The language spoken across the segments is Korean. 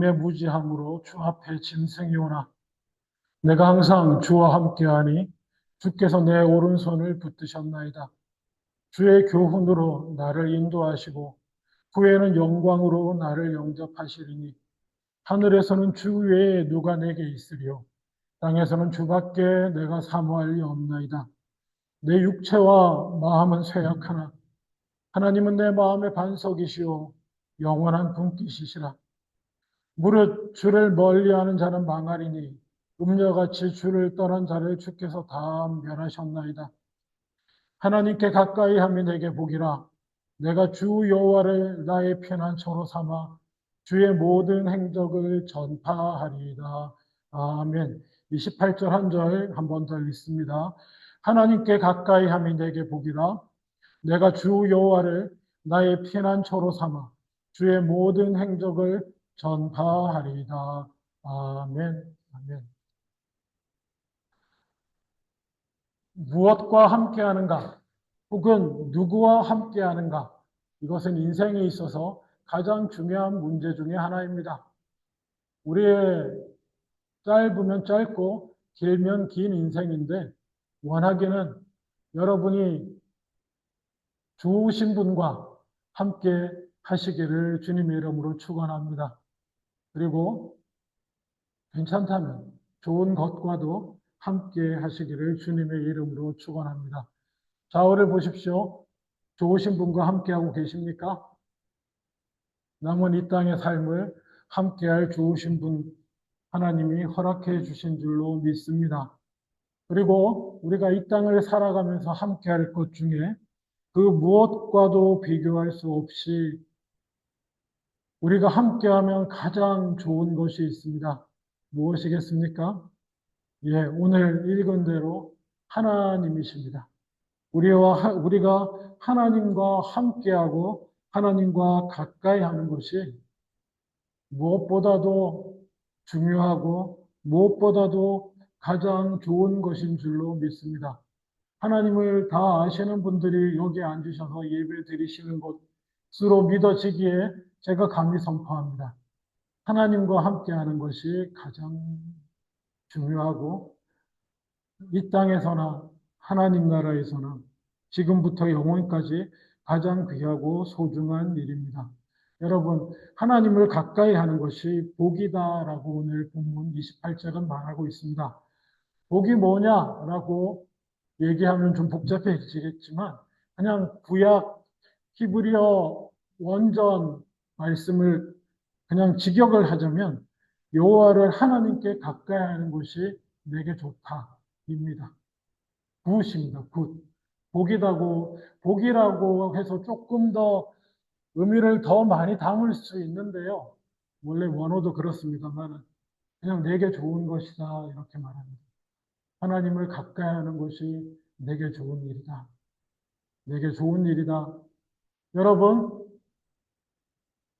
의 무지함으로 주 앞에 짐승이 오나 내가 항상 주와 함께하니 주께서 내 오른손을 붙드셨나이다. 주의 교훈으로 나를 인도하시고 후에는 영광으로 나를 영접하시리니 하늘에서는 주 외에 누가 내게 있으리요 땅에서는 주밖에 내가 사모할 리 없나이다. 내 육체와 마음은 쇠약하나 하나님은 내 마음의 반석이시오 영원한 분깃이시라. 무릇 주를 멀리하는 자는 망하리니 음녀같이 주를 떠난 자를 주께서 다 멸하셨나이다. 하나님께 가까이 함이 내게 복이라. 내가 주 여호와를 나의 피난처로 삼아 주의 모든 행적을 전파하리이다. 아멘. 28절 한 절 한 번 더 읽습니다. 하나님께 가까이 함이 내게 복이라. 내가 주 여호와를 나의 피난처로 삼아 주의 모든 행적을 전파하리이다. 아멘. 아멘. 무엇과 함께하는가? 혹은 누구와 함께하는가? 이것은 인생에 있어서 가장 중요한 문제 중의 하나입니다. 우리의 짧으면 짧고 길면 긴 인생인데 원하기는 여러분이 좋으신 분과 함께 하시기를 주님의 이름으로 축원합니다. 그리고 괜찮다면 좋은 것과도 함께 하시기를 주님의 이름으로 축원합니다. 좌우를 보십시오. 좋으신 분과 함께하고 계십니까? 남은 이 땅의 삶을 함께할 좋으신 분 하나님이 허락해 주신 줄로 믿습니다. 그리고 우리가 이 땅을 살아가면서 함께할 것 중에 그 무엇과도 비교할 수 없이 우리가 함께하면 가장 좋은 것이 있습니다. 무엇이겠습니까? 예, 오늘 읽은 대로 하나님이십니다. 우리가 하나님과 함께하고 하나님과 가까이 하는 것이 무엇보다도 중요하고 무엇보다도 가장 좋은 것인 줄로 믿습니다. 하나님을 다 아시는 분들이 여기 앉으셔서 예배 드리시는 것으로 믿어지기에 제가 감히 선포합니다. 하나님과 함께하는 것이 가장 중요하고 이 땅에서나 하나님 나라에서나 지금부터 영원까지 가장 귀하고 소중한 일입니다. 여러분, 하나님을 가까이 하는 것이 복이다라고 오늘 본문 28절은 말하고 있습니다. 복이 뭐냐라고 얘기하면 좀 복잡해지겠지만 그냥 구약 히브리어 원전 말씀을 그냥 직역을 하자면 여호와를 하나님께 가까이 하는 것이 내게 좋다입니다. 굿입니다. 굿. 복이라고 해서 조금 더 의미를 더 많이 담을 수 있는데요. 원래 원어도 그렇습니다만 그냥 내게 좋은 것이다 이렇게 말합니다. 하나님을 가까이 하는 것이 내게 좋은 일이다. 내게 좋은 일이다. 여러분,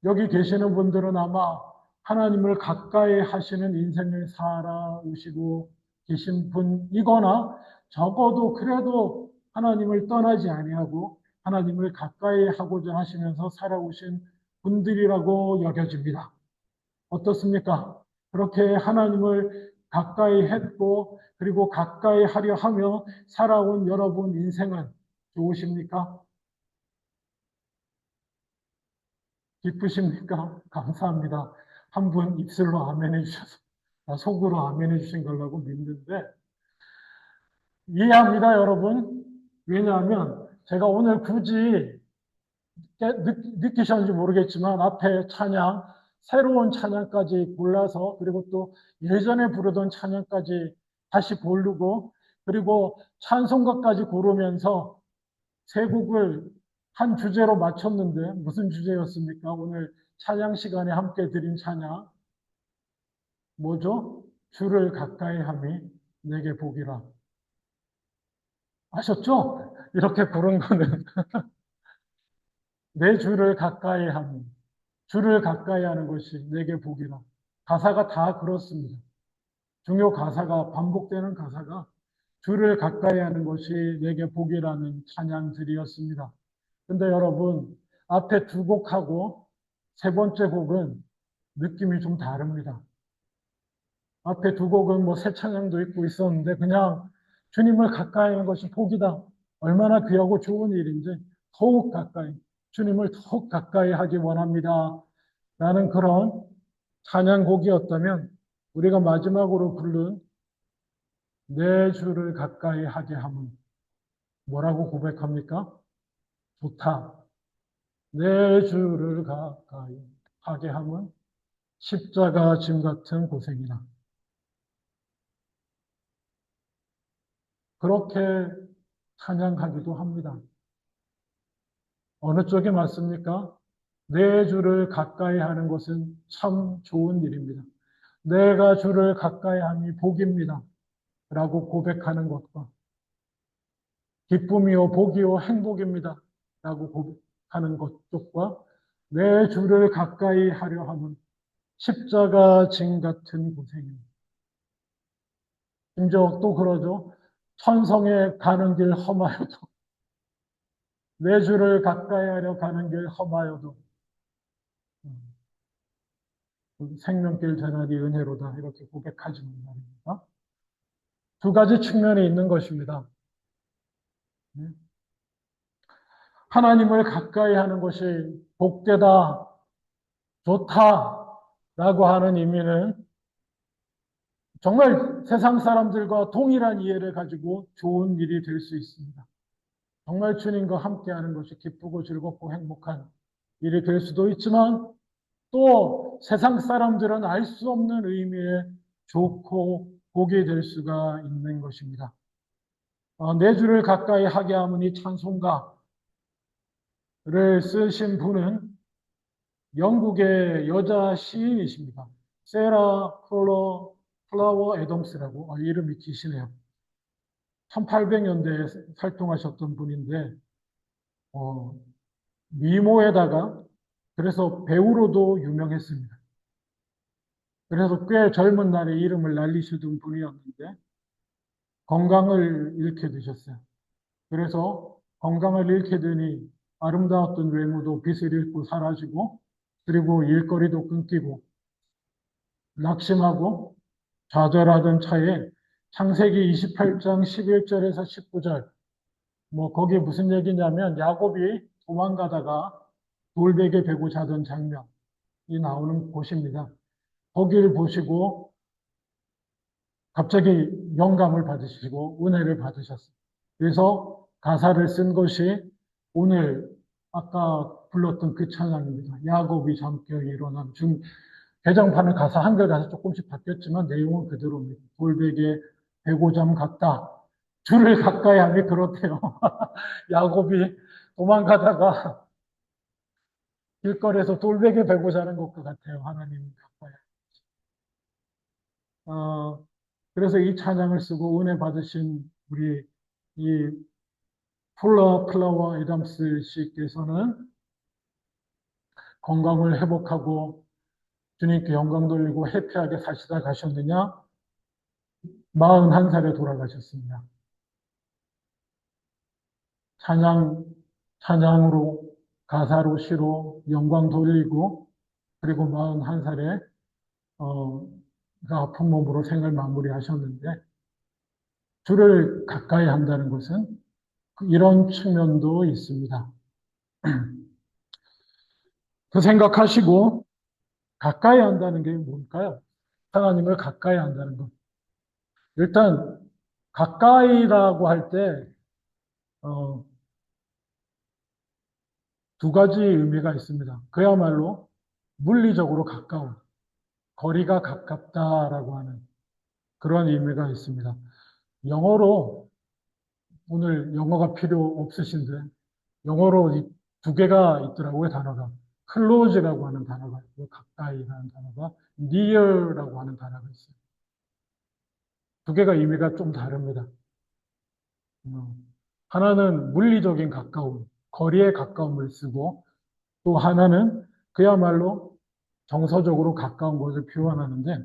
여기 계시는 분들은 아마 하나님을 가까이 하시는 인생을 살아오시고 계신 분이거나 적어도 그래도 하나님을 떠나지 아니하고 하나님을 가까이 하고자 하시면서 살아오신 분들이라고 여겨집니다. 어떻습니까? 그렇게 하나님을 가까이 했고 그리고 가까이 하려 하며 살아온 여러분 인생은 좋으십니까? 기쁘십니까? 감사합니다. 한 분 입술로 아멘 해주셔서 속으로 아멘 해주신 걸라고 믿는데 이해합니다, 여러분. 왜냐하면 제가 오늘 굳이 느끼셨는지 모르겠지만 앞에 찬양, 새로운 찬양까지 골라서 그리고 또 예전에 부르던 찬양까지 다시 고르고 그리고 찬송가까지 고르면서 세 곡을 한 주제로 맞췄는데 무슨 주제였습니까? 오늘 찬양 시간에 함께 드린 찬양 뭐죠? 주를 가까이 함이 내게 복이라. 아셨죠? 이렇게 고른 거는 내 주를 가까이 함이 주를 가까이 하는 것이 내게 복이라. 가사가 다 그렇습니다. 중요 가사가 반복되는 가사가 주를 가까이 하는 것이 내게 복이라는 찬양들이었습니다. 근데 여러분 앞에 두 곡하고 세 번째 곡은 느낌이 좀 다릅니다. 앞에 두 곡은 뭐 새 찬양도 있고 있었는데 그냥 주님을 가까이 하는 것이 복이다. 얼마나 귀하고 좋은 일인지 더욱 가까이, 주님을 더욱 가까이 하기 원합니다. 라는 그런 찬양곡이었다면 우리가 마지막으로 부른 내 주를 가까이 하게 함은 뭐라고 고백합니까? 좋다. 내 주를 가까이 하게 함은 십자가 짐 같은 고생이다. 그렇게 찬양하기도 합니다. 어느 쪽이 맞습니까? 내 주를 가까이 하는 것은 참 좋은 일입니다. 내가 주를 가까이 하니 복입니다. 라고 고백하는 것과 기쁨이요, 복이요, 행복입니다. 라고 고백하는 것 쪽과 내 주를 가까이 하려 하는 십자가 짐 같은 고생입니다. 심지어 또 그러죠. 천성에 가는 길 험하여도 내 주를 가까이 하려 가는 길 험하여도 생명길 전하니 은혜로다 이렇게 고백하지만 말입니다. 두 가지 측면이 있는 것입니다. 하나님을 가까이 하는 것이 복되다, 좋다라고 하는 의미는 정말 세상 사람들과 동일한 이해를 가지고 좋은 일이 될 수 있습니다. 정말 주님과 함께하는 것이 기쁘고 즐겁고 행복한 일이 될 수도 있지만 또 세상 사람들은 알 수 없는 의미의 좋고 복이 될 수가 있는 것입니다. 내 주를 가까이 하게 하면 이 찬송가를 쓰신 분은 영국의 여자 시인이십니다. 세라 플라워 애덤스라고 이름이 기시네요. 1800년대에 활동하셨던 분인데 미모에다가 그래서 배우로도 유명했습니다. 그래서 꽤 젊은 날에 이름을 날리시던 분이었는데 건강을 잃게 되셨어요. 그래서 건강을 잃게 되니 아름다웠던 외모도 빛을 잃고 사라지고 그리고 일거리도 끊기고 낙심하고 좌절하던 차에 창세기 28장 11절에서 19절 뭐 거기에 무슨 얘기냐면 야곱이 도망가다가 돌베개 베고 자던 장면이 나오는 곳입니다. 거기를 보시고 갑자기 영감을 받으시고 은혜를 받으셨어요. 그래서 가사를 쓴 것이 오늘 아까 불렀던 그 찬양입니다. 야곱이 잠결 일어남 중 개정판은 가사 한글 가사 조금씩 바뀌었지만 내용은 그대로입니다. 돌베개 배고잠 같다. 주를 가까이 하니 그렇대요. 야곱이 도망가다가 길거리에서 돌베개 베고 자는 것과 같아요. 하나님 가까이. 어, 그래서 이 찬양을 쓰고 은혜 받으신 우리 이 플라워 애덤스 씨께서는 건강을 회복하고 주님께 영광 돌리고 해피하게 사시다 가셨느냐? 41살에 돌아가셨습니다. 찬양으로, 가사로, 시로 영광 돌리고, 그리고 41살에, 그 아픈 몸으로 생을 마무리하셨는데, 주를 가까이 한다는 것은 이런 측면도 있습니다. 그 생각하시고, 가까이 한다는 게 뭘까요? 하나님을 가까이 한다는 것. 일단, 가까이라고 할 때, 두 가지 의미가 있습니다. 그야말로 물리적으로 가까운, 거리가 가깝다라고 하는 그런 의미가 있습니다. 영어로, 오늘 영어가 필요 없으신데, 영어로 두 개가 있더라고요, 단어가. close라고 하는 단어가 있고, 가까이라는 단어가, near라고 하는 단어가 있어요. 두 개가 의미가 좀 다릅니다. 하나는 물리적인 가까움, 거리의 가까움을 쓰고, 또 하나는 그야말로 정서적으로 가까운 것을 표현하는데,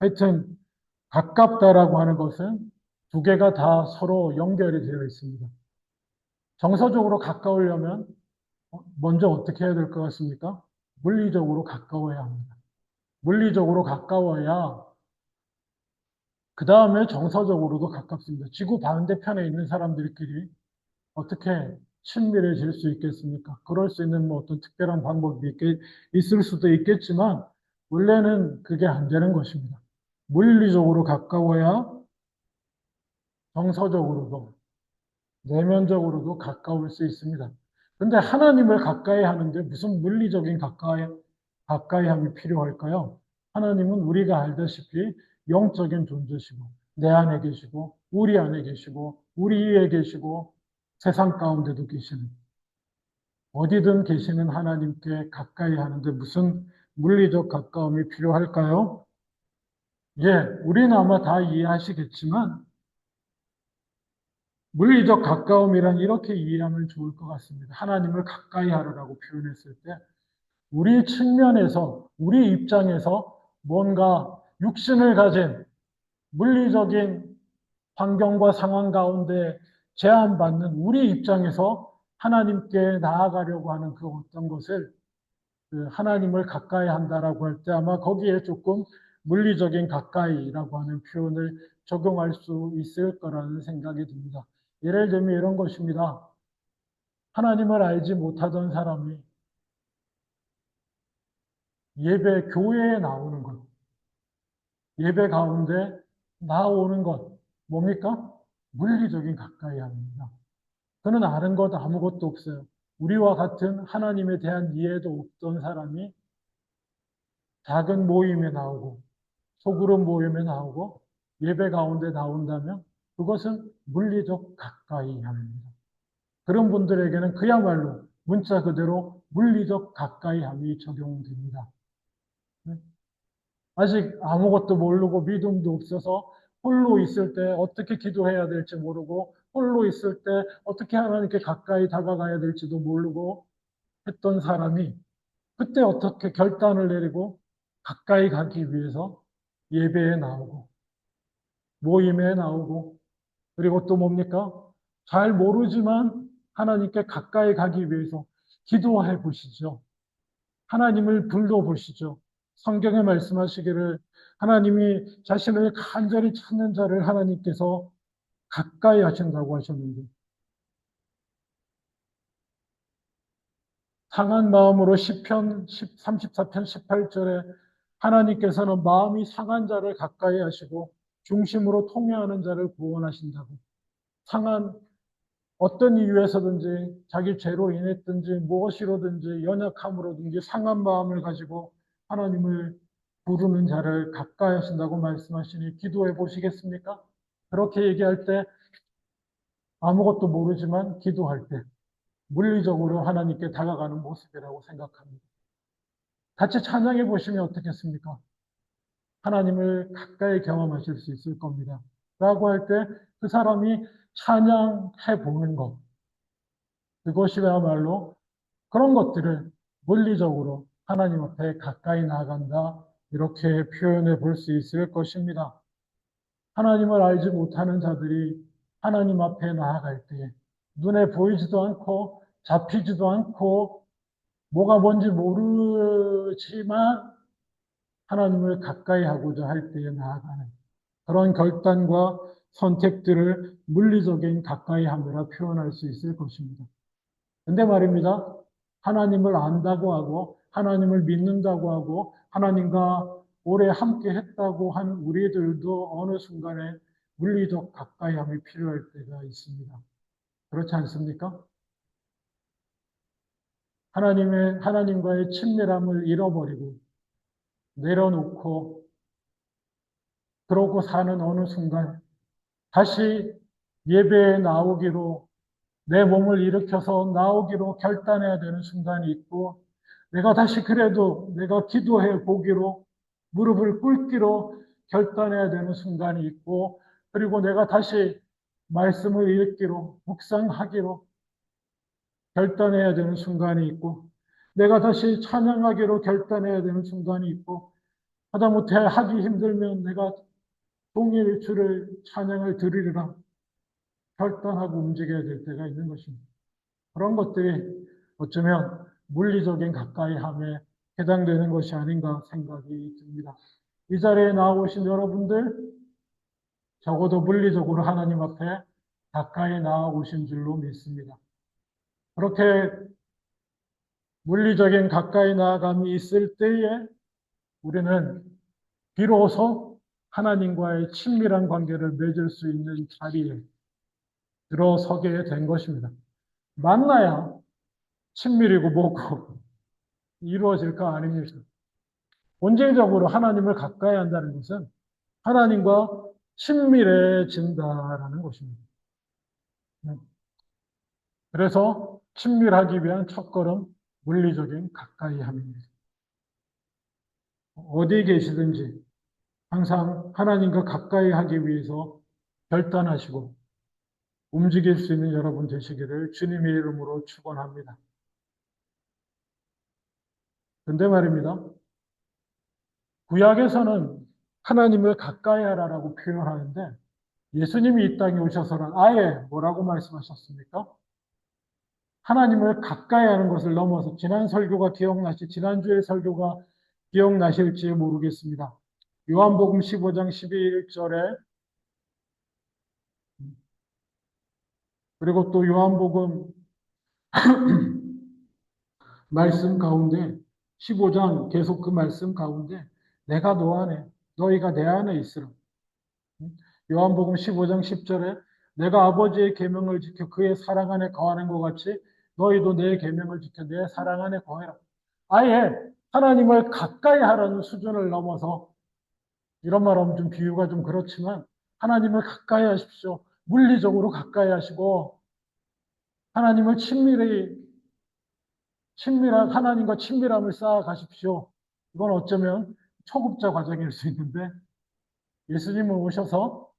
하여튼, 가깝다라고 하는 것은 두 개가 다 서로 연결이 되어 있습니다. 정서적으로 가까우려면 먼저 어떻게 해야 될 것 같습니까? 물리적으로 가까워야 합니다. 물리적으로 가까워야 그 다음에 정서적으로도 가깝습니다. 지구 반대편에 있는 사람들끼리 어떻게 친밀해질 수 있겠습니까? 그럴 수 있는 뭐 어떤 특별한 방법이 있을 수도 있겠지만, 원래는 그게 안 되는 것입니다. 물리적으로 가까워야 정서적으로도, 내면적으로도 가까울 수 있습니다. 근데 하나님을 가까이 하는데 무슨 물리적인 가까이 함이 필요할까요? 하나님은 우리가 알다시피 영적인 존재시고, 내 안에 계시고, 우리 안에 계시고, 우리 위에 계시고, 세상 가운데도 계시는, 어디든 계시는 하나님께 가까이 하는데 무슨 물리적 가까움이 필요할까요? 예, 우리는 아마 다 이해하시겠지만, 물리적 가까움이란 이렇게 이해하면 좋을 것 같습니다. 하나님을 가까이 하라고 표현했을 때, 우리 측면에서, 우리 입장에서 뭔가 육신을 가진 물리적인 환경과 상황 가운데 제한받는 우리 입장에서 하나님께 나아가려고 하는 그 어떤 것을, 그 하나님을 가까이 한다라고 할 때 아마 거기에 조금 물리적인 가까이라고 하는 표현을 적용할 수 있을 거라는 생각이 듭니다. 예를 들면 이런 것입니다. 하나님을 알지 못하던 사람이 예배 교회에 나오는 것, 예배 가운데 나오는 것, 뭡니까? 물리적인 가까이 합니다. 그는 아는 것 아무것도 없어요. 우리와 같은 하나님에 대한 이해도 없던 사람이 작은 모임에 나오고, 소그룹 모임에 나오고, 예배 가운데 나온다면 그것은 물리적 가까이 합니다. 그런 분들에게는 그야말로 문자 그대로 물리적 가까이함이 적용됩니다. 아직 아무것도 모르고 믿음도 없어서 홀로 있을 때 어떻게 기도해야 될지 모르고 홀로 있을 때 어떻게 하나님께 가까이 다가가야 될지도 모르고 했던 사람이 그때 어떻게 결단을 내리고 가까이 가기 위해서 예배에 나오고 모임에 나오고, 그리고 또 뭡니까? 잘 모르지만 하나님께 가까이 가기 위해서 기도해 보시죠. 하나님을 불러보시죠. 성경에 말씀하시기를 하나님이 자신을 간절히 찾는 자를 하나님께서 가까이 하신다고 하셨는데, 상한 마음으로 시편 34편 18절에 하나님께서는 마음이 상한 자를 가까이 하시고 중심으로 통회하는 자를 구원하신다고. 상한 어떤 이유에서든지 자기 죄로 인했든지 무엇이로든지 연약함으로든지 상한 마음을 가지고 하나님을 부르는 자를 가까이 하신다고 말씀하시니 기도해 보시겠습니까? 그렇게 얘기할 때 아무것도 모르지만 기도할 때 물리적으로 하나님께 다가가는 모습이라고 생각합니다. 같이 찬양해 보시면 어떻겠습니까? 하나님을 가까이 경험하실 수 있을 겁니다. 라고 할 때 그 사람이 찬양해 보는 것, 그것이야말로 그런 것들을 물리적으로 하나님 앞에 가까이 나아간다. 이렇게 표현해 볼 수 있을 것입니다. 하나님을 알지 못하는 자들이 하나님 앞에 나아갈 때 눈에 보이지도 않고 잡히지도 않고 뭐가 뭔지 모르지만 하나님을 가까이 하고자 할 때에 나아가는 그런 결단과 선택들을 물리적인 가까이 함이라 표현할 수 있을 것입니다. 근데 말입니다. 하나님을 안다고 하고, 하나님을 믿는다고 하고, 하나님과 오래 함께 했다고 하는 우리들도 어느 순간에 물리적 가까이함이 필요할 때가 있습니다. 그렇지 않습니까? 하나님과의 친밀함을 잃어버리고, 내려놓고, 그러고 사는 어느 순간, 다시 예배에 나오기로 내 몸을 일으켜서 나오기로 결단해야 되는 순간이 있고, 내가 다시 그래도 내가 기도해 보기로 무릎을 꿇기로 결단해야 되는 순간이 있고, 그리고 내가 다시 말씀을 읽기로 묵상하기로 결단해야 되는 순간이 있고, 내가 다시 찬양하기로 결단해야 되는 순간이 있고, 하다못해 하기 힘들면 내가 종일 주를 찬양을 드리리라 결단하고 움직여야 될 때가 있는 것입니다. 그런 것들이 어쩌면 물리적인 가까이함에 해당되는 것이 아닌가 생각이 듭니다. 이 자리에 나오신 여러분들, 적어도 물리적으로 하나님 앞에 가까이 나아오신 줄로 믿습니다. 그렇게 물리적인 가까이 나아감이 있을 때에 우리는 비로소 하나님과의 친밀한 관계를 맺을 수 있는 자리에 들어서게 된 것입니다. 만나야 친밀이고 뭐고 이루어질 거 아닙니까? 본질적으로 하나님을 가까이 한다는 것은 하나님과 친밀해진다라는 것입니다. 그래서 친밀하기 위한 첫걸음, 물리적인 가까이함입니다. 어디 계시든지 항상 하나님과 가까이 하기 위해서 결단하시고 움직일 수 있는 여러분 되시기를 주님의 이름으로 축원합니다. 근데 말입니다. 구약에서는 하나님을 가까이 하라라고 표현하는데 예수님이 이 땅에 오셔서는 아예 뭐라고 말씀하셨습니까? 하나님을 가까이 하는 것을 넘어서 지난주의 설교가 기억나실지 모르겠습니다. 요한복음 15장 11절에 그리고 또 요한복음 말씀 가운데 15장 계속 그 말씀 가운데 내가 너 안에 너희가 내 안에 있으라. 요한복음 15장 10절에 내가 아버지의 계명을 지켜 그의 사랑 안에 거하는 것 같이 너희도 내 계명을 지켜 내 사랑 안에 거해라. 아예 하나님을 가까이 하라는 수준을 넘어서 이런 말하면 좀 비유가 좀 그렇지만 하나님을 가까이 하십시오. 물리적으로 가까이 하시고 하나님을 하나님과 친밀함을 쌓아 가십시오. 이건 어쩌면 초급자 과정일 수 있는데 예수님은 오셔서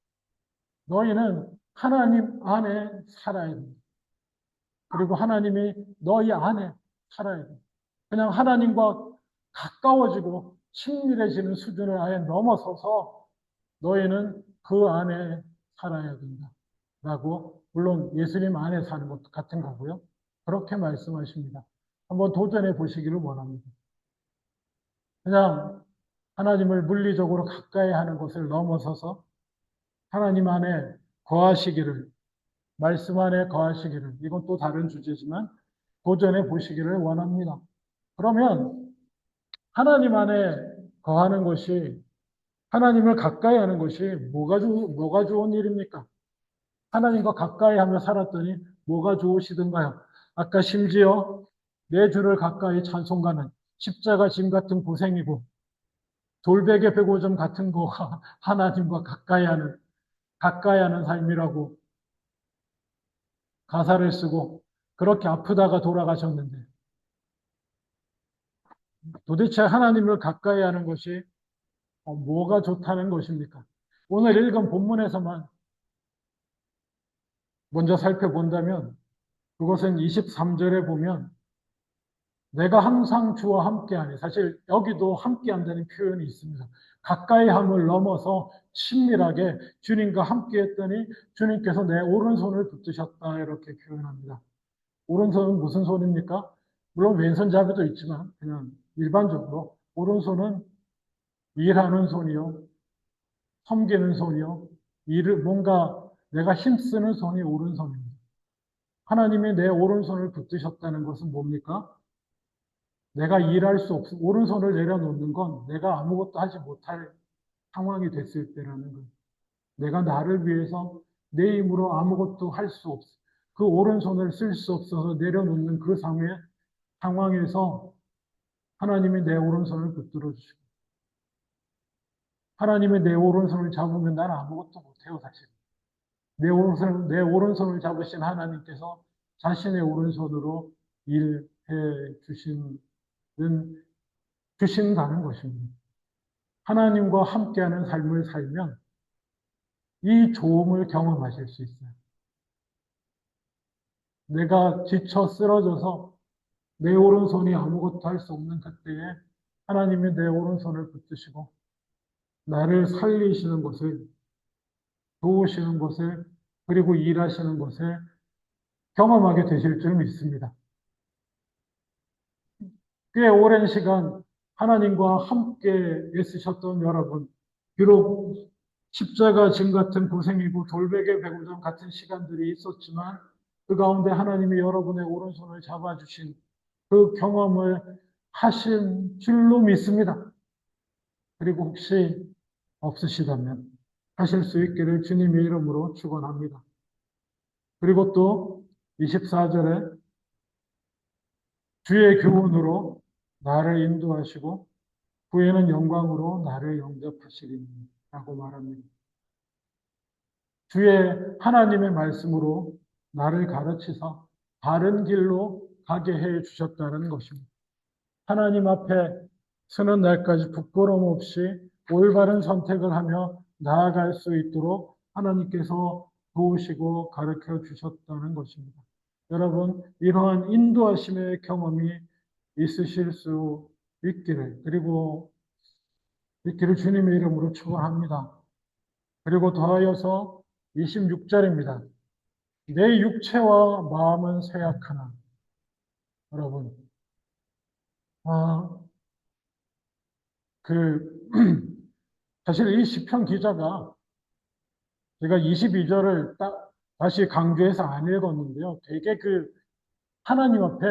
너희는 하나님 안에 살아야 됩니다. 그리고 하나님이 너희 안에 살아야 됩니다. 그냥 하나님과 가까워지고 친밀해지는 수준을 아예 넘어서서 너희는 그 안에 살아야 된다. 라고, 물론 예수님 안에 사는 것도 같은 거고요. 그렇게 말씀하십니다. 한번 도전해 보시기를 원합니다. 그냥 하나님을 물리적으로 가까이 하는 것을 넘어서서 하나님 안에 거하시기를, 말씀 안에 거하시기를, 이건 또 다른 주제지만 도전해 보시기를 원합니다. 그러면 하나님 안에 거하는 것이, 하나님을 가까이 하는 것이 뭐가 좋은 일입니까? 하나님과 가까이 하며 살았더니 뭐가 좋으시던가요? 아까 심지어 내 주를 가까이 찬송가는 십자가 짐 같은 고생이고 돌베개 105점 같은 거가 하나님과 가까이 하는 삶이라고 가사를 쓰고 그렇게 아프다가 돌아가셨는데 도대체 하나님을 가까이 하는 것이 뭐가 좋다는 것입니까? 오늘 읽은 본문에서만 먼저 살펴본다면 그것은 23절에 보면 내가 항상 주와 함께하니 사실 여기도 함께한다는 표현이 있습니다. 가까이함을 넘어서 친밀하게 주님과 함께했더니 주님께서 내 오른손을 붙드셨다 이렇게 표현합니다. 오른손은 무슨 손입니까? 물론 왼손잡이도 있지만 그냥 일반적으로 오른손은 일하는 손이요, 섬기는 손이요, 일을 뭔가 내가 힘쓰는 손이 오른손입니다. 하나님이 내 오른손을 붙드셨다는 것은 뭡니까? 내가 일할 수 없어. 오른손을 내려놓는 건 내가 아무것도 하지 못할 상황이 됐을 때라는 거예요. 내가 나를 위해서 내 힘으로 아무것도 할 수 없어. 그 오른손을 쓸 수 없어서 내려놓는 그 상황에서 하나님이 내 오른손을 붙들어 주시고 하나님이 내 오른손을 잡으면 나는 아무것도 못해요, 사실. 내 오른손을 잡으신 하나님께서 자신의 오른손으로 일해 주신다는 것입니다. 하나님과 함께하는 삶을 살면 이 좋음을 경험하실 수 있어요. 내가 지쳐 쓰러져서 내 오른손이 아무것도 할 수 없는 그때에 하나님이 내 오른손을 붙드시고 나를 살리시는 것을, 도우시는 것을, 그리고 일하시는 것을 경험하게 되실 줄 믿습니다. 꽤 오랜 시간 하나님과 함께 애쓰셨던 여러분, 비록 십자가 짐 같은 고생이고 돌베개 배고픔 같은 시간들이 있었지만 그 가운데 하나님이 여러분의 오른손을 잡아주신 그 경험을 하신 줄로 믿습니다. 그리고 혹시 없으시다면 하실 수 있기를 주님의 이름으로 축원합니다. 그리고 또 24절에 주의 교훈으로 나를 인도하시고 후에는 영광으로 나를 영접하시리니 라고 말합니다. 주의 하나님의 말씀으로 나를 가르치사 바른 길로 가게 해 주셨다는 것입니다. 하나님 앞에 서는 날까지 부끄러움 없이 올바른 선택을 하며 나아갈 수 있도록 하나님께서 도우시고 가르쳐 주셨다는 것입니다. 여러분, 이러한 인도하심의 경험이 있으실 수 있기를, 있기를 주님의 이름으로 축원합니다. 그리고 더하여서 26절입니다. 내 육체와 마음은 쇠약하나. 여러분, 아, 그, 사실 이 시편 기자가 제가 22절을 다시 강조해서 안 읽었는데요. 되게 하나님 앞에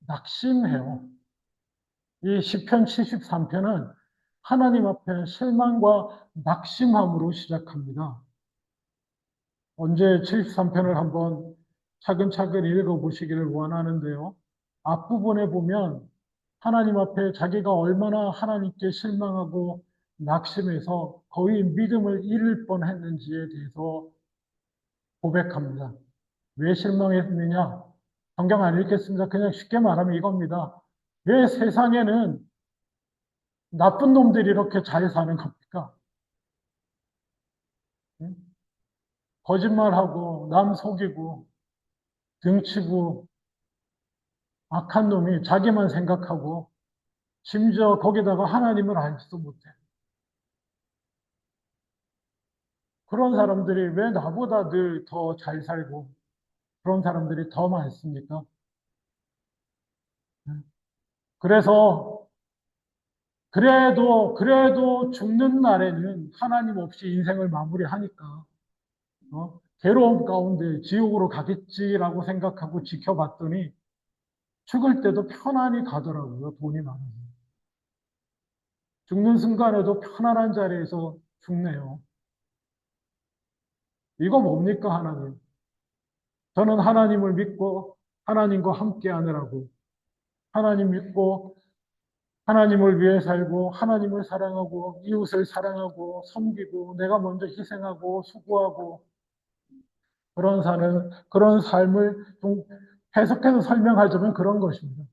낙심해요. 이 시편 73편은 하나님 앞에 실망과 낙심함으로 시작합니다. 언제 73편을 한번 차근차근 읽어보시기를 원하는데요. 앞부분에 보면 하나님 앞에 자기가 얼마나 하나님께 실망하고 낙심해서 거의 믿음을 잃을 뻔했는지에 대해서 고백합니다. 왜 실망했느냐? 성경 안 읽겠습니다. 그냥 쉽게 말하면 이겁니다. 왜 세상에는 나쁜 놈들이 이렇게 잘 사는 겁니까? 응? 거짓말하고 남 속이고 등치고 악한 놈이 자기만 생각하고 심지어 거기다가 하나님을 알지도 못해. 그런 사람들이 왜 나보다 늘 더 잘 살고 그런 사람들이 더 많습니까? 그래서 그래도 죽는 날에는 하나님 없이 인생을 마무리하니까 괴로움 가운데 지옥으로 가겠지라고 생각하고 지켜봤더니 죽을 때도 편안히 가더라고요. 돈이 많아서. 죽는 순간에도 편안한 자리에서 죽네요. 이거 뭡니까, 하나님? 저는 하나님을 믿고 하나님과 함께 하느라고 하나님 믿고 하나님을 위해 살고 하나님을 사랑하고 이웃을 사랑하고 섬기고 내가 먼저 희생하고 수고하고 그런 삶을 좀 해석해서 설명하자면 그런 것입니다.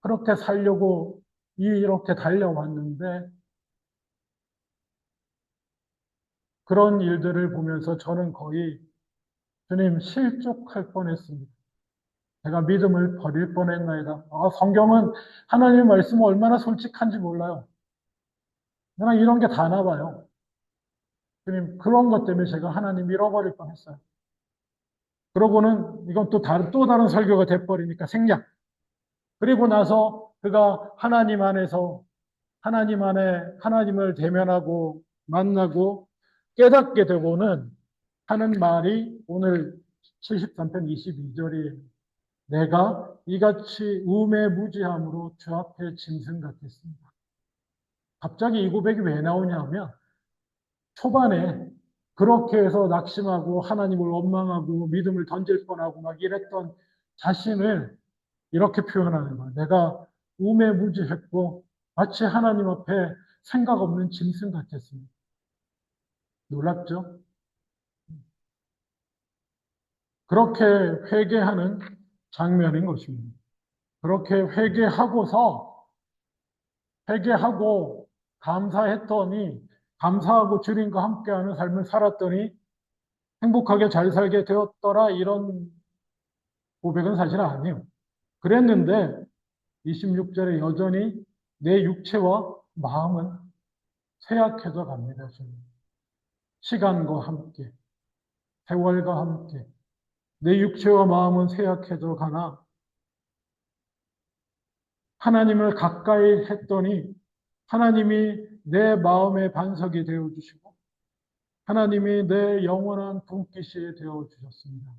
그렇게 살려고 이렇게 달려왔는데 그런 일들을 보면서 저는 거의 주님 실족할 뻔했습니다. 제가 믿음을 버릴 뻔했나이다. 성경은 하나님의 말씀은 얼마나 솔직한지 몰라요. 그냥 이런 게 다나 봐요. 주님 그런 것 때문에 제가 하나님 잃어버릴 뻔했어요. 그러고는 이건 또 다른 설교가 돼버리니까 생략. 그리고 나서 그가 하나님 안에서 하나님 안에 하나님을 대면하고 만나고 깨닫게 되고는 하는 말이 오늘 73편 22절이에요. 내가 이같이 우매무지함으로 주 앞에 짐승 같았습니다. 갑자기 이 고백이 왜 나오냐면 초반에 그렇게 해서 낙심하고 하나님을 원망하고 믿음을 던질 뻔하고 막 이랬던 자신을 이렇게 표현하는 거예요. 내가 우매무지했고 마치 하나님 앞에 생각 없는 짐승 같았습니다. 놀랍죠? 그렇게 회개하는 장면인 것입니다. 그렇게 회개하고 감사했더니 감사하고 주님과 함께하는 삶을 살았더니 행복하게 잘 살게 되었더라 이런 고백은 사실 아니에요. 그랬는데 26절에 여전히 내 육체와 마음은 쇠약해져 갑니다. 지금. 시간과 함께, 세월과 함께 내 육체와 마음은 쇠약해져 가나 하나님을 가까이 했더니 하나님이 내 마음의 반석이 되어주시고 하나님이 내 영원한 분깃이 되어주셨습니다.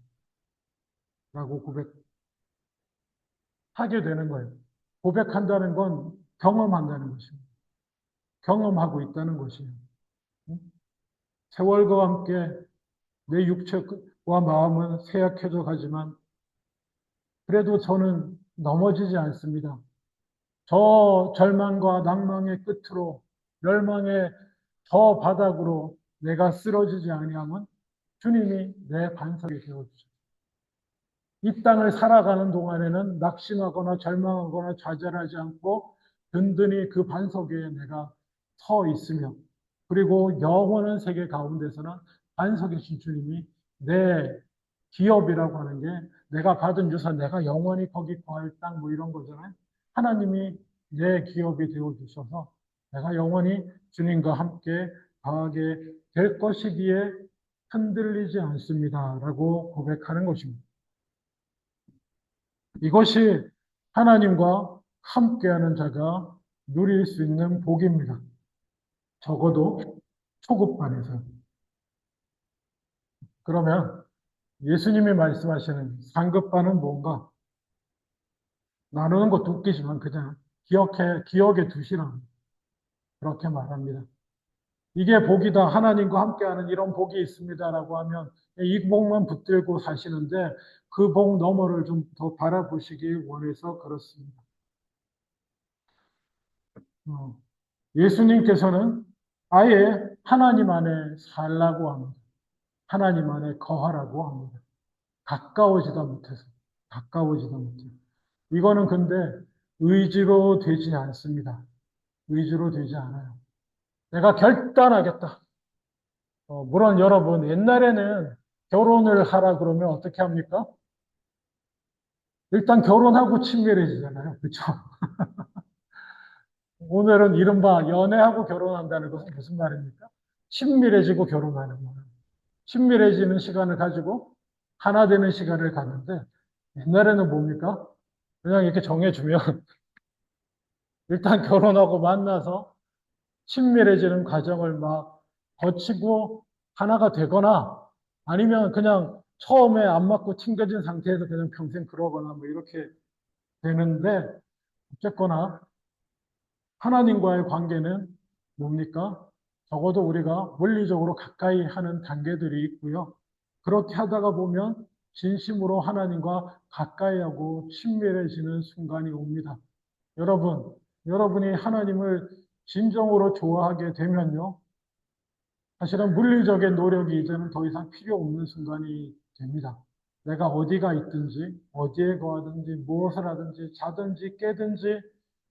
라고 고백하게 되는 거예요. 고백한다는 건 경험한다는 것입니다. 경험하고 있다는 것이에요. 세월과 함께 내 육체와 마음은 쇠약해져 가지만 그래도 저는 넘어지지 않습니다. 저 절망과 낭망의 끝으로 멸망의 저 바닥으로 내가 쓰러지지 아니하면 주님이 내 반석이 되어주셔요. 이 땅을 살아가는 동안에는 낙심하거나 절망하거나 좌절하지 않고 든든히 그 반석 위에 내가 서 있으며 그리고 영원한 세계 가운데서는 반석이신 주님이 내 기업이라고 하는 게 내가 받은 유산, 내가 영원히 거기 거할 땅 뭐 이런 거잖아요. 하나님이 내 기업이 되어 주셔서 내가 영원히 주님과 함께 거하게 될 것이기에 흔들리지 않습니다라고 고백하는 것입니다. 이것이 하나님과 함께하는 자가 누릴 수 있는 복입니다. 적어도 초급반에서. 그러면 예수님이 말씀하시는 상급반은 뭔가? 나누는 것도 웃기지만 그냥 기억에 두시라. 그렇게 말합니다. 이게 복이다. 하나님과 함께하는 이런 복이 있습니다라고 하면 이 복만 붙들고 사시는데 그 복 너머를 좀 더 바라보시기 원해서 그렇습니다. 예수님께서는 아예 하나님 안에 살라고 합니다. 하나님 안에 거하라고 합니다. 가까워지다 못해서. 가까워지다 못해서. 이거는 근데 의지로 되지 않습니다. 의지로 되지 않아요. 내가 결단하겠다. 물론 여러분, 옛날에는 결혼을 하라 그러면 어떻게 합니까? 일단 결혼하고 친밀해지잖아요. 그렇죠? 오늘은 이른바 연애하고 결혼한다는 것은 무슨 말입니까? 친밀해지고 결혼하는 거예요. 친밀해지는 시간을 가지고 하나 되는 시간을 갖는데 옛날에는 뭡니까? 그냥 이렇게 정해주면 일단 결혼하고 만나서 친밀해지는 과정을 막 거치고 하나가 되거나 아니면 그냥 처음에 안 맞고 튕겨진 상태에서 그냥 평생 그러거나 뭐 이렇게 되는데 어쨌거나 하나님과의 관계는 뭡니까? 적어도 우리가 물리적으로 가까이 하는 단계들이 있고요. 그렇게 하다가 보면 진심으로 하나님과 가까이 하고 친밀해지는 순간이 옵니다. 여러분이 하나님을 진정으로 좋아하게 되면요. 사실은 물리적인 노력이 이제는 더 이상 필요 없는 순간이 됩니다. 내가 어디가 있든지, 어디에 거하든지, 무엇을 하든지, 자든지, 깨든지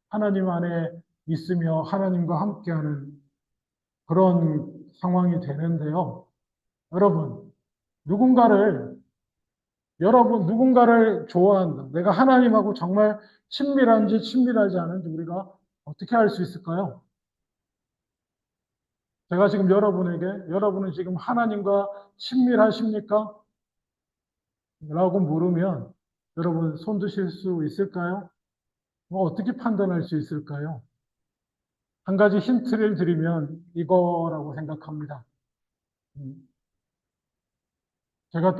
하나님 안에 있으며 하나님과 함께하는 그런 상황이 되는데요. 여러분, 누군가를, 누군가를 좋아한다. 내가 하나님하고 정말 친밀한지 친밀하지 않은지 우리가 어떻게 알 수 있을까요? 제가 지금 여러분은 지금 하나님과 친밀하십니까? 라고 물으면 여러분 손 드실 수 있을까요? 어떻게 판단할 수 있을까요? 한 가지 힌트를 드리면 이거라고 생각합니다. 음, 제가,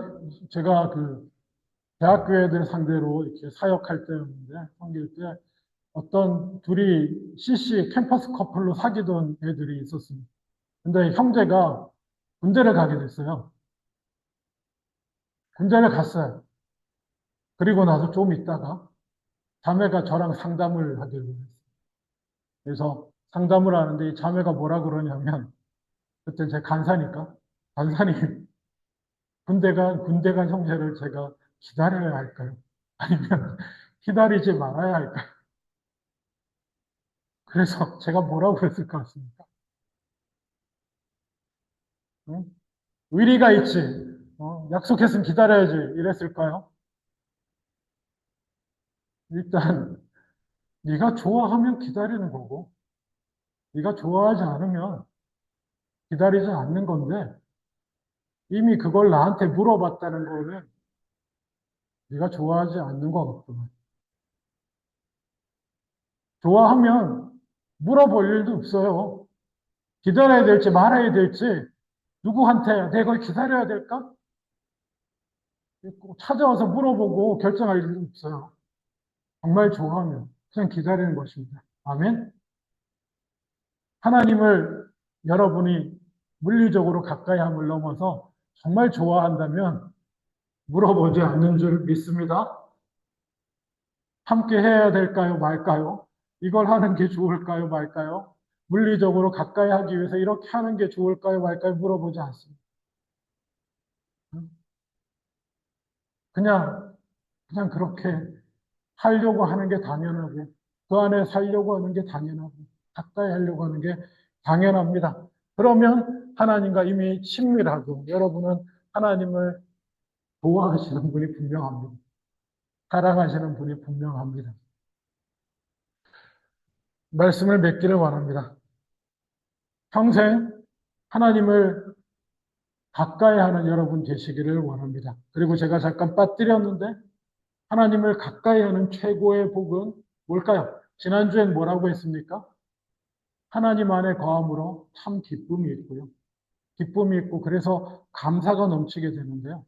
제가 그 대학교 애들 상대로 이렇게 사역할 때였는데, 섬길 때 어떤 둘이 CC 캠퍼스 커플로 사귀던 애들이 있었습니다. 근데 형제가 군대를 가게 됐어요. 군대를 갔어요. 그리고 나서 좀 있다가 자매가 저랑 상담을 하기로 했어요. 그래서 상담을 하는데 이 자매가 뭐라 그러냐면, 그때 제 간사니까, 간사님, 군대 간 형제를 제가 기다려야 할까요? 아니면 기다리지 말아야 할까요? 그래서 제가 뭐라고 그랬을 것 같습니까? 응? 의리가 있지. 약속했으면 기다려야지. 이랬을까요? 일단 네가 좋아하면 기다리는 거고 네가 좋아하지 않으면 기다리지 않는 건데 이미 그걸 나한테 물어봤다는 거는 네가 좋아하지 않는 것 같구나. 좋아하면 물어볼 일도 없어요. 기다려야 될지 말아야 될지 누구한테 내가 기다려야 될까? 꼭 찾아와서 물어보고 결정할 일도 없어요. 정말 좋아하면 그냥 기다리는 것입니다. 아멘. 하나님을 여러분이 물리적으로 가까이 함을 넘어서 정말 좋아한다면 물어보지 않는 줄 믿습니다. 함께 해야 될까요, 말까요? 이걸 하는 게 좋을까요, 말까요? 물리적으로 가까이 하기 위해서 이렇게 하는 게 좋을까요, 말까요? 물어보지 않습니다. 그냥, 그냥 그렇게 하려고 하는 게 당연하고, 그 안에 살려고 하는 게 당연하고, 가까이 하려고 하는 게 당연합니다. 그러면 하나님과 이미 친밀하고, 여러분은 하나님을 좋아하시는 분이 분명합니다. 사랑하시는 분이 분명합니다. 말씀을 맺기를 원합니다. 평생 하나님을 가까이 하는 여러분 되시기를 원합니다. 그리고 제가 잠깐 빠뜨렸는데 하나님을 가까이 하는 최고의 복은 뭘까요? 지난주엔 뭐라고 했습니까? 하나님 안에 거함으로 참 기쁨이 있고요. 기쁨이 있고 그래서 감사가 넘치게 되는데요.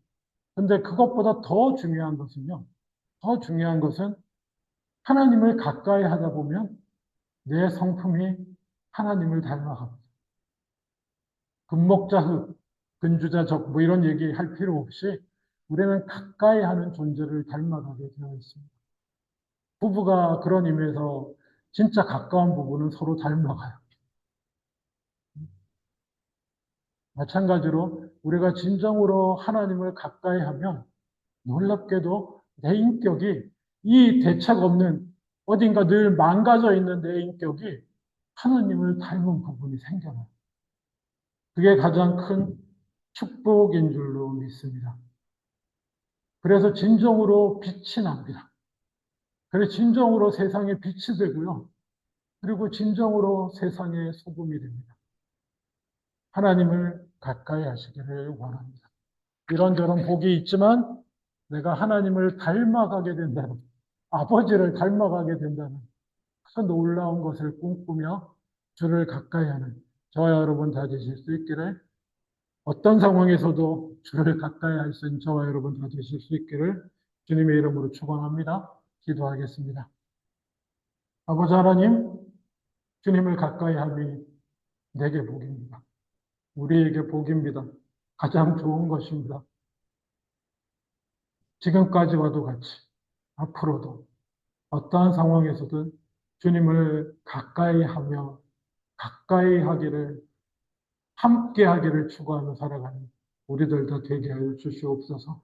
근데 그것보다 더 중요한 것은요. 더 중요한 것은 하나님을 가까이 하다 보면 내 성품이 하나님을 닮아갑니다. 금목자흙, 근주자적 뭐 이런 얘기 할 필요 없이 우리는 가까이 하는 존재를 닮아가게 되어 있습니다. 부부가 그런 의미에서 진짜 가까운 부부는 서로 닮아가요. 마찬가지로 우리가 진정으로 하나님을 가까이 하면 놀랍게도 내 인격이 이 대책 없는 어딘가 늘 망가져 있는 내 인격이 하나님을 닮은 부분이 생겨나요. 그게 가장 큰 축복인 줄로 믿습니다. 그래서 진정으로 빛이 납니다. 그래서 진정으로 세상에 빛이 되고요. 그리고 진정으로 세상의 소금이 됩니다. 하나님을 가까이 하시기를 원합니다. 이런저런 복이 있지만 내가 하나님을 닮아가게 된다는, 아버지를 닮아가게 된다는 그 놀라운 것을 꿈꾸며 주를 가까이 하는 저와 여러분 다 되실 수 있기를, 어떤 상황에서도 주를 가까이 할 수 있는 저와 여러분 다 되실 수 있기를 주님의 이름으로 축원합니다. 기도하겠습니다. 아버지 하나님, 주님을 가까이 함이 내게 복입니다. 우리에게 복입니다. 가장 좋은 것입니다. 지금까지와도 같이 앞으로도 어떠한 상황에서든 주님을 가까이 하며 가까이 하기를, 함께 하기를 추구하며 살아가는 우리들 다 되게 하여 주시옵소서.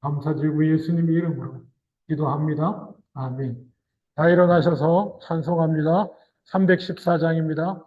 감사드리고 예수님 이름으로 기도합니다. 아멘. 다 일어나셔서 찬송합니다. 314장입니다.